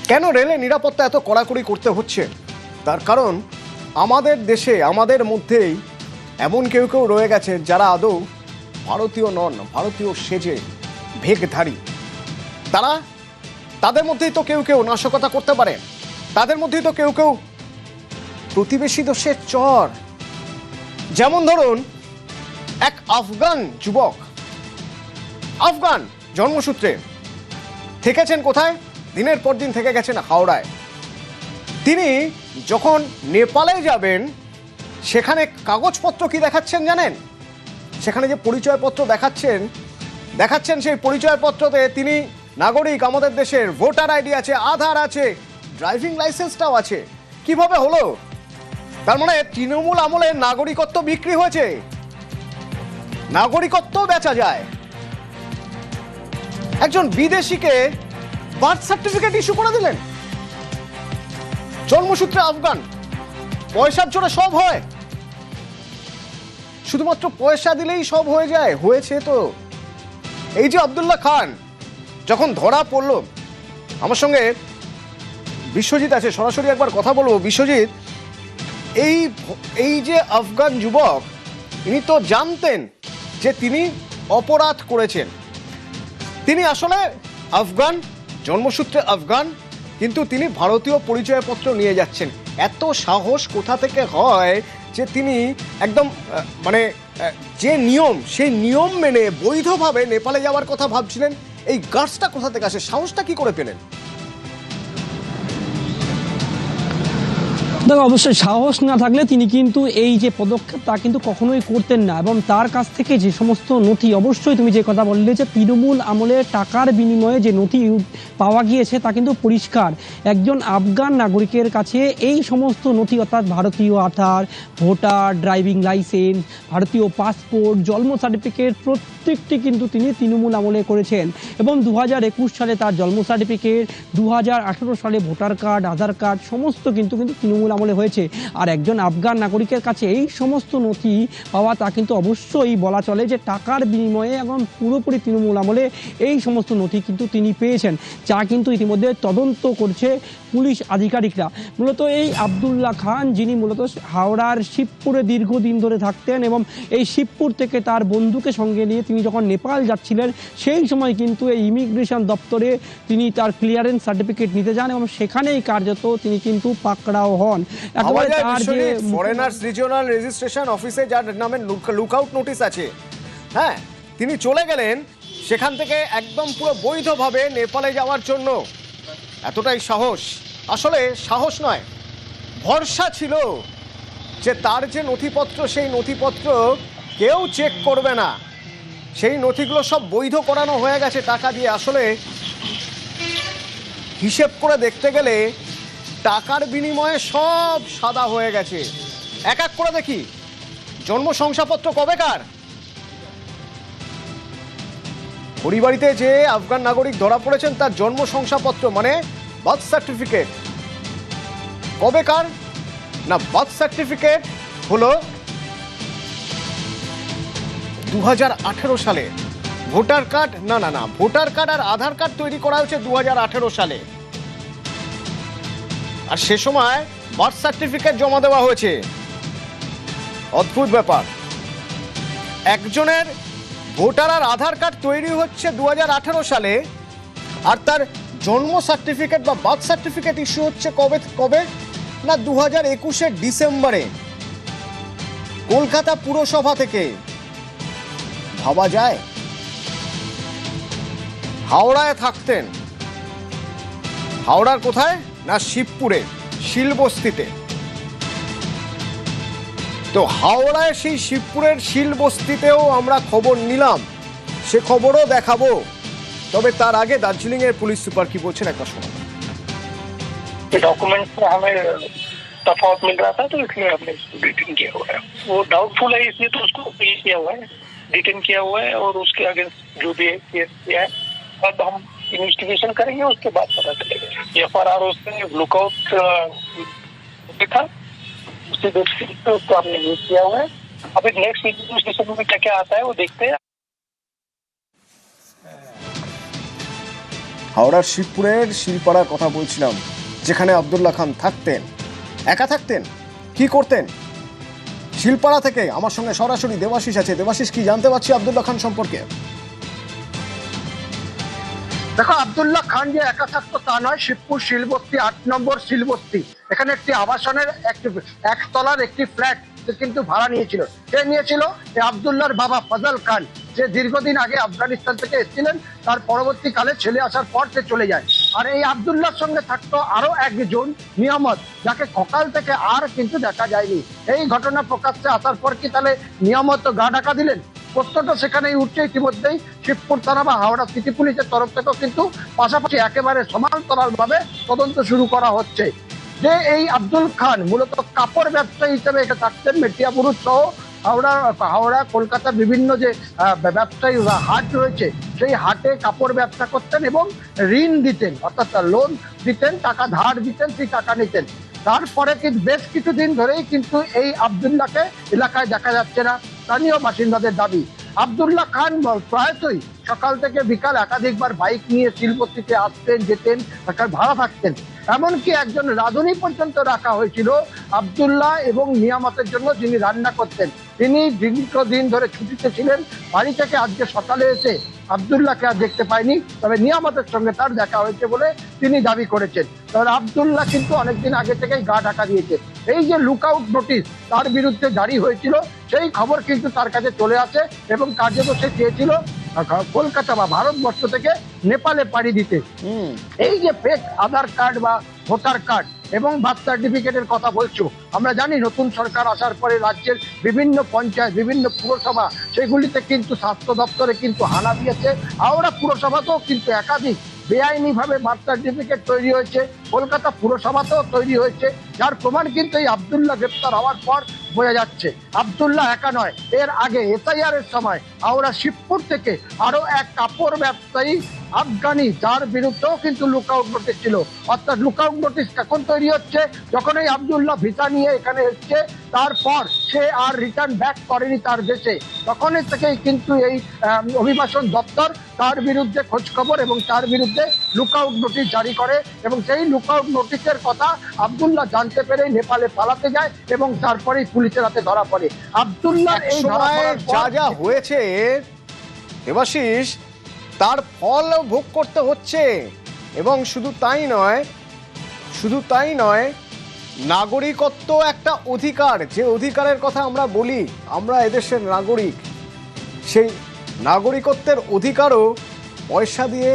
কেন রেলের নিরাপত্তা এত কড়াকড়ি করতে হচ্ছে? তার কারণ আমাদের দেশে আমাদের মধ্যেই এমন কেউ কেউ রয়ে গেছে যারা আদৌ ভারতীয় নন, ভারতীয় সেজে ভেগধারী। তাদের মধ্যেই তো কেউ কেউ নাশকতা করতে পারে, তাদের মধ্যেই তো কেউ কেউ প্রতিবেশী দেশের চর। যেমন ধরুন এক আফগান যুবক, আফগান জন্মসূত্রে, থেকেছেন কোথায়? দিনের পর দিন থেকে গেছেন হাওড়ায়। তিনি যখন নেপালে যাবেন সেখানে কাগজপত্র কি দেখাচ্ছেন জানেন? সেখানে যে পরিচয়পত্র দেখাচ্ছেন সেই পরিচয়পত্রতে তিনি নাগরিক, আমাদের দেশের, ভোটার আইডি আছে, আধার আছে, ড্রাইভিং লাইসেন্সটাও আছে। কিভাবে হলো? তার মানে তৃণমূল আমলে নাগরিকত্ব বিক্রি হয়েছে, নাগরিকত্ব বেচা যায়। একজন বিদেশিকে বার্থ সার্টিফিকেট ইস্যু করে দিলেন, জন্মসূত্রে আফগান। পয়সার জোরে সব হয়, শুধুমাত্র পয়সা দিলেই সব হয়ে যায়। হয়েছে তো। এই যে আব্দুল্লাহ খান যখন ধরা পড়ল, আমার সঙ্গে বিশ্বজিৎ আছে, সরাসরি একবার কথা বলবো। বিশ্বজিৎ, এই যে আফগান যুবক, ইনি তো জানতেন যে তিনি অপরাধ করেছেন। তিনি আসলে আফগান, জন্মসূত্রে আফগান, কিন্তু তিনি ভারতীয় পরিচয়পত্র নিয়ে যাচ্ছেন। এত সাহস কোথা থেকে হয় যে তিনি একদম মানে যে নিয়ম, সেই নিয়ম মেনে বৈধভাবে নেপালে যাওয়ার কথা ভাবছিলেন? এই গার্ডসটা কোথা থেকে আসে? সাহসটা কি করে পেলেন? দেখো, অবশ্যই সাহস না থাকলে তিনি কিন্তু এই যে পদক্ষেপ তা কিন্তু কখনোই করতেন না। এবং তার কাছ থেকে যে সমস্ত নথি, অবশ্যই তুমি যে কথা বললে যে তৃণমূল আমলে টাকার বিনিময়ে যে নথি পাওয়া গিয়েছে তা কিন্তু পরিষ্কার। একজন আফগান নাগরিকের কাছে এই সমস্ত নথি, অর্থাৎ ভারতীয় আধার, ভোটার, ড্রাইভিং লাইসেন্স, ভারতীয় পাসপোর্ট, জন্ম সার্টিফিকেট, প্রত্যেকটি কিন্তু তিনি তৃণমূল আমলে করেছেন। এবং 2021 সালে তার জন্ম সার্টিফিকেট, 2018 সালে ভোটার কার্ড, আধার কার্ড সমস্ত কিন্তু তৃণমূল আমলে হয়েছে। আর একজন আফগান নাগরিকের কাছে এই সমস্ত নথি পাওয়া তা কিন্তু অবশ্যই বলা চলে যে টাকার বিনিময়ে এবং পুরোপুরি তৃণমূল আমলে এই সমস্ত নথি কিন্তু তিনি পেয়েছেন, যা কিন্তু ইতিমধ্যে তদন্ত করছে পুলিশ আধিকারিকরা। মূলত এই আব্দুল্লাহ খান, যিনি মূলত হাওড়ার শিবপুরে দীর্ঘদিন ধরে থাকতেন, এবং এই শিবপুর থেকে তার বন্ধুকে সঙ্গে নিয়ে তিনি যখন নেপাল যাচ্ছিলেন সেই সময় কিন্তু এই ইমিগ্রেশন দপ্তরে তিনি তার ক্লিয়ারেন্স সার্টিফিকেট নিতে যান, এবং সেখানেই কার্যত তিনি কিন্তু পাকড়াও হন। ফরেনার্স রিজিওনাল রেজিস্ট্রেশন অফিসে যার নামে লুকআউট নোটিশ আছে, হ্যাঁ, তিনি চলে গেলেন সেখান থেকে একদম পুরো বৈধভাবে নেপালে যাওয়ার জন্য। এতটাই সাহস, আসলে সাহস নয়, ভরসা ছিল যে তার যে নথিপত্র, সেই নথিপত্র কেউ চেক করবে না, সেই নথিগুলো সব বৈধ করানো হয়ে গেছে টাকা দিয়ে। আসলে হিসেব করে দেখতে গেলে টাকার বিনিময়ে সব সাদা হয়ে গেছে। এক এক করে দেখি, জন্ম শংসাপত্র কবেকার? পরিবারিতে যে আফগান নাগরিক ধরা পড়েছেন তার জন্ম শংসাপত্র মানে বার্থ সার্টিফিকেট কবেকার? না, বার্থ সার্টিফিকেট হলো 2018 সালে। ভোটার কার্ড না, ভোটার কার্ড আর আধার কার্ড তৈরি করা হয়েছে 2018 সালে, আর সে সময় বার্থ সার্টিফিকেট জমা দেওয়া হয়েছে। অদ্ভুত ব্যাপার, একজনের ভোটার আর আধার কার্ড তৈরি হচ্ছে 2018 সালে, আর তার জন্ম সার্টিফিকেট বা বার্থ সার্টিফিকেট ইস্যু হচ্ছে কবে না 2021 ডিসেম্বরে কলকাতা পুরসভা থেকে। ভাবা যায়? হাওড়ায় থাকতেন। হাওড়ার কোথায়? না, শিবপুরে, শিলবস্তিতে। তো হাওড়ায় সেই শিবপুরের শিলবস্তিতেও আমরা খবর নিলাম, সে খবরও দেখাবো। তবে তার আগে দার্জিলিং এর পুলিশ সুপার কি বলছেন একবার শোনাবো। डॉक्यूमेंट्स में हमें तफावत मिल रहा था, तो इसलिए हमने इसको डिटेन किया हुआ है। वो डाउटफुल है, इसलिए तो उसको किया हुआ है, डिटेन किया हुआ है, और उसके अगेंस्ट जो भी केस किया है अब हम इन्वेस्टिगेशन करेंगे, उसके बाद पता चलेगा। FRR उसने लुकआउट देखा, उसी बेसिस पे उसको हमने यूज किया हुआ है। अभी नेक्स्ट इन्वेस्टिगेशन में क्या आता है वो देखते हैं। হাওড়ার শিবপুরের শিলপাড়ার কথা বলছিলাম, যেখানে আব্দুল্লাহ খান থাকতেন। একা থাকতেন, কি করতেন? শিলপাড়া থেকে আমার সঙ্গে সরাসরি দেবাশিস আছে। দেবাশিস, কি জানতে পারছি আব্দুল্লাহ খান সম্পর্কে? দেখো, আব্দুল্লাহ খান যে একা থাকতো তা নয়। শিবপুর শিলবস্তি 8 নম্বর শিলবস্তি, এখানে একটি আবাসনের একতলার একটি ফ্ল্যাট কিন্তু ভাড়া নিয়েছিল। কে নিয়েছিল? এই আব্দুল্লাহর বাবা ফজল খান, যে দীর্ঘদিন আগে আফগানিস্তান থেকে এসেছিলেন। তার পরবর্তীকালে ছেলে আসার পর সে চলে যায়। আর এই আব্দুল্লাহর সঙ্গে থাকতো আরো একজন নিয়ামত, যাকে সকাল থেকে আর কিন্তু দেখা যায়নি। এই ঘটনা প্রকাশ্যে আসার পর কি তাহলে নিয়ামত গা ঢাকা দিলেন? প্রশ্নটা সেখানেই উঠছে। ইতিমধ্যেই শিবপুর থানা বা হাওড়া সিটি পুলিশের তরফ থেকেও কিন্তু পাশাপাশি একেবারে সমান্তরাল ভাবে তদন্ত শুরু করা হচ্ছে। যে এই আব্দুল খান মূলত কাপড় ব্যবসায়ী হিসেবে এটা থাকতেন। মেটিয়াবুরুজ সহ হাওড়া কলকাতার বিভিন্ন যে ব্যবসায়ী হাট রয়েছে, সেই হাটে কাপড় ব্যবসা করতেন এবং ঋণ দিতেন, অর্থাৎ লোন দিতেন, টাকা ধার দিতেন, সেই টাকা নিতেন। তারপরে কিন্তু বেশ কিছুদিন ধরেই কিন্তু এই আব্দুল্লাহকে এলাকায় দেখা যাচ্ছে না। স্থানীয় বাসিন্দাদের দাবি, আব্দুল্লাহ খান প্রায়শই সকাল থেকে বিকাল একাধিকবার বাইক নিয়ে শিলবস্তিতে আসতেন, যেতেন, ভাড়া থাকতেন। এমনকি একজন রাঁধুনি পর্যন্ত রাখা হয়েছিল আব্দুল্লাহ এবং নিয়ামতের জন্য, যিনি রান্না করতেন। তিনি দীর্ঘদিন ধরে ছুটিতে ছিলেন বাড়ি থেকে। আজকে সকালে এসে আব্দুল্লাহকে আর দেখতে পায়নি, তবে নিয়ামতের সঙ্গে তার দেখা হয়েছে বলে তিনি দাবি করেছেন। তবে আব্দুল্লাহ কিন্তু অনেকদিন আগে থেকেই গা ঢাকা দিয়েছে। এই যে লুকআউট নোটিশ তার বিরুদ্ধে জারি হয়েছিল, সেই খবর কিন্তু তার কাছে চলে আসে এবং কার্যত সে চেয়েছিল কলকাতা বা ভারতবর্ষ থেকে নেপালে পাড়ি দিতে। এই যে ফেক আধার কার্ড বা ভোটার কার্ড এবং বার্থ সার্টিফিকেটের কথা বলছো, আমরা জানি নতুন সরকার আসার পরে রাজ্যের বিভিন্ন পঞ্চায়েত, বিভিন্ন পুরসভা, সেগুলিতে কিন্তু স্বাস্থ্য দপ্তরে কিন্তু হানা দিয়েছে। হাওড়া পুরসভাতেও কিন্তু একাধিক বেআইনি ভাবে বার্থ সার্টিফিকেট তৈরি হয়েছে, কলকাতা পুরসভাতেও তৈরি হয়েছে, যার প্রমাণ কিন্তু এই আব্দুল্লাহ গ্রেপ্তার হওয়ার পর বোঝা যাচ্ছে। আব্দুল্লাহ একা নয়, এর আগে এসআইআর এর সময় হাওড়া শিবপুর থেকে আরো এক কাপড় ব্যবসায়ী আফগানি, যার বিরুদ্ধেও কিন্তু লুকআউট নোটিশ ছিল। অর্থাৎ লুকআউট নোটিশ কখন তৈরি হচ্ছে? যখন এই আব্দুল্লাহ ভিসা নিয়ে এখানে এসছে, তারপর সে আর রিটার্ন ব্যাক করেনি তার দেশে, তখনই থেকেই কিন্তু এই অভিবাসন দপ্তর তার বিরুদ্ধে খোঁজ খবর এবং তার বিরুদ্ধে লুকআউট নোটিশ জারি করে। এবং সেই লুকআউট নোটিশের কথা আব্দুল্লাহ জানতে পেরে নেপালে পালাতে যায় এবং তারপরেই পুলিশের হাতে ধরা পড়ে। আব্দুল্লাহ এই যা যা হয়েছে দেবাশিস, তার ফল ভোগ করতে হচ্ছে। এবং শুধু তাই নয়, নাগরিকত্ব একটা অধিকার, যে অধিকারের কথা আমরা বলি, আমরা এদেশের নাগরিক, সেই নাগরিকত্বের অধিকারও পয়সা দিয়ে